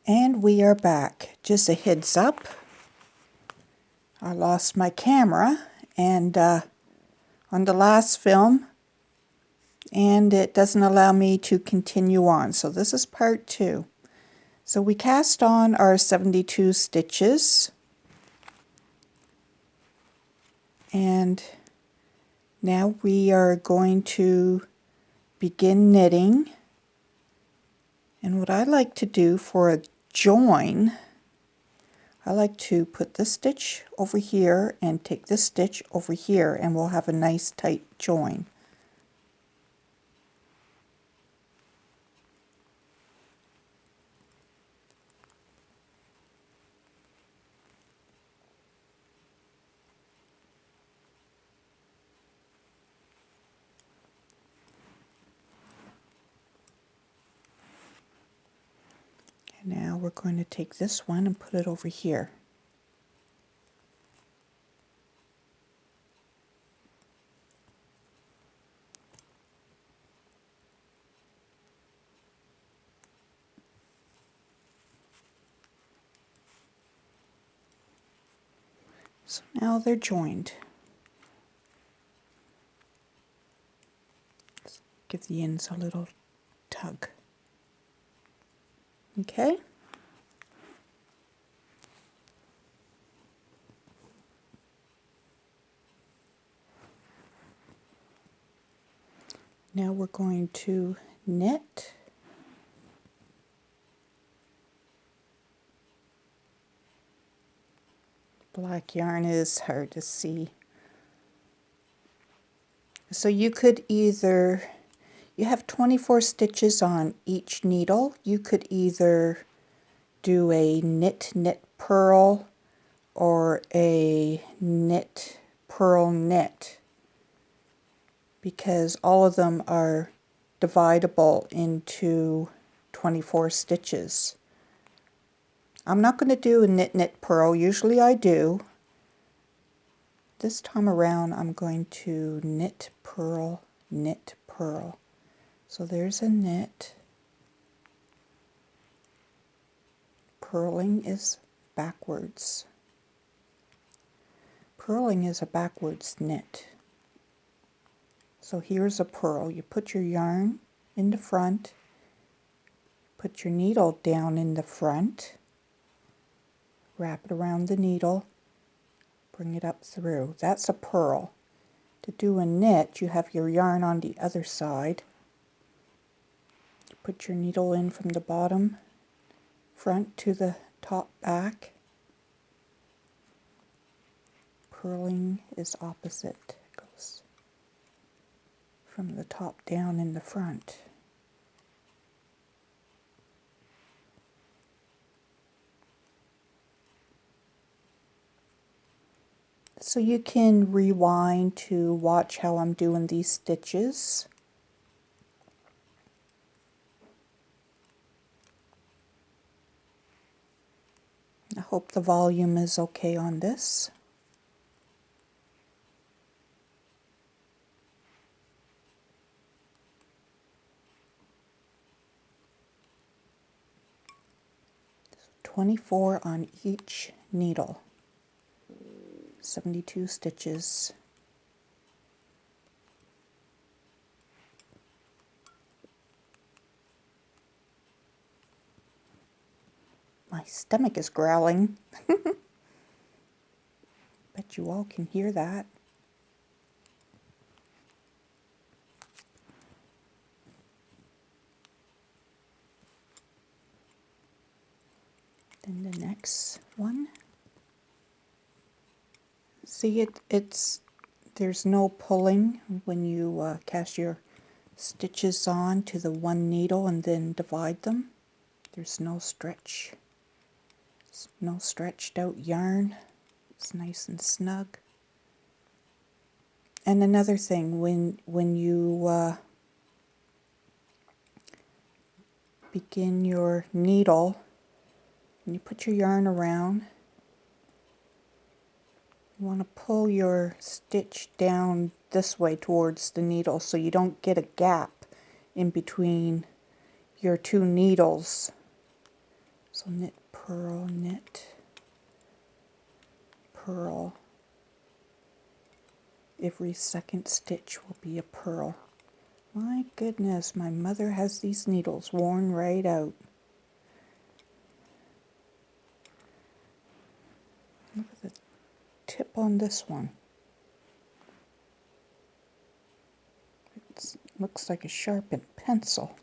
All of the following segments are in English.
And we are back. Just a heads up, I lost my camera and on the last film, and it doesn't allow me to continue on. So this is part 2. So we cast on our 72 stitches, and now we are going to begin knitting. And what I like to do for a join, I like to put this stitch over here and take this stitch over here, and we'll have a nice tight join. And now we're going to take this one and put it over here. So now they're joined. Let's give the ends a little tug. Okay? Now we're going to knit. Black yarn is hard to see. So you could either, you have 24 stitches on each needle. You could either do a knit, knit, purl, or a knit, purl, knit, because all of them are dividable into 24 stitches. I'm not going to do a knit, knit, purl. Usually I do. This time around I'm going to knit, purl, knit, purl. So there's a knit. Purling is backwards. Purling is a backwards knit. So here's a purl. You put your yarn in the front, put your needle down in the front, wrap it around the needle, bring it up through. That's a purl. To do a knit, you have your yarn on the other side. Put your needle in from the bottom front to the top back. Purling is opposite. It goes from the top down in the front. So you can rewind to watch how I'm doing these stitches. I hope the volume is okay on this. So 24 on each needle. 72 stitches. My stomach is growling. Bet you all can hear that. Then the next one. See, there's no pulling when you cast your stitches on to the one needle and then divide them. There's no stretch. It's no stretched out yarn. It's nice and snug. And another thing, when you begin your needle, when you put your yarn around, you want to pull your stitch down this way towards the needle so you don't get a gap in between your two needles. So knit, purl, knit, purl. Every second stitch will be a purl. My goodness, my mother has these needles worn right out. Look at the tip on this one. It looks like a sharpened pencil.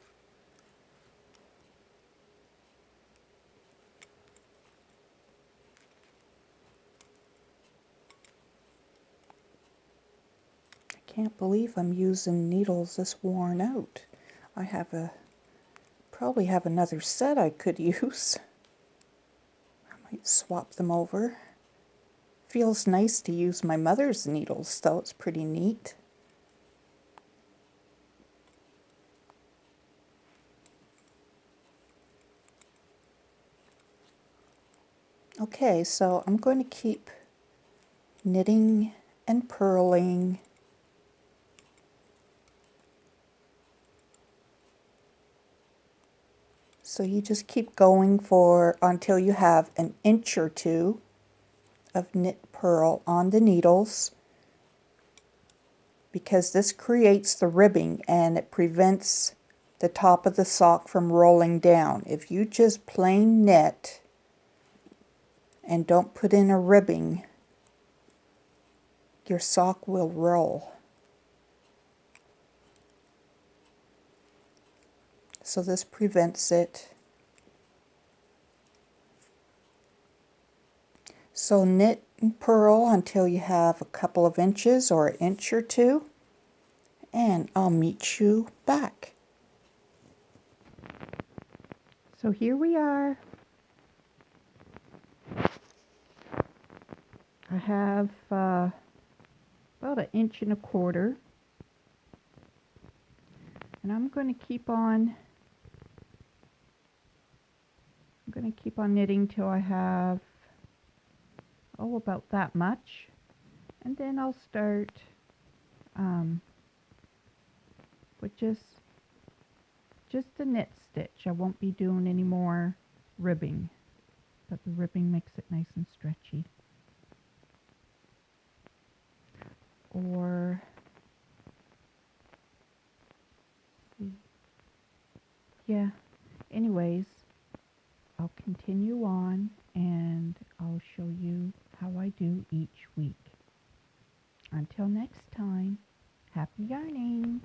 I can't believe I'm using needles this worn out. I probably have another set I could use. I might swap them over. Feels nice to use my mother's needles though, it's pretty neat. Okay, so I'm going to keep knitting and purling. So you just keep going until you have an inch or two of knit purl on the needles, because this creates the ribbing and it prevents the top of the sock from rolling down. If you just plain knit and don't put in a ribbing, your sock will roll. So this prevents it. So knit and purl until you have a couple of inches or an inch or two, and I'll meet you back. So here we are. I have about 1.25 inches, and I'm going to keep on knitting till I have about that much, and then I'll start with just a knit stitch. I won't be doing any more ribbing, but the ribbing makes it nice and stretchy. Or yeah, anyways, I'll continue on and I'll show you how I do each week. Until next time, happy yarning!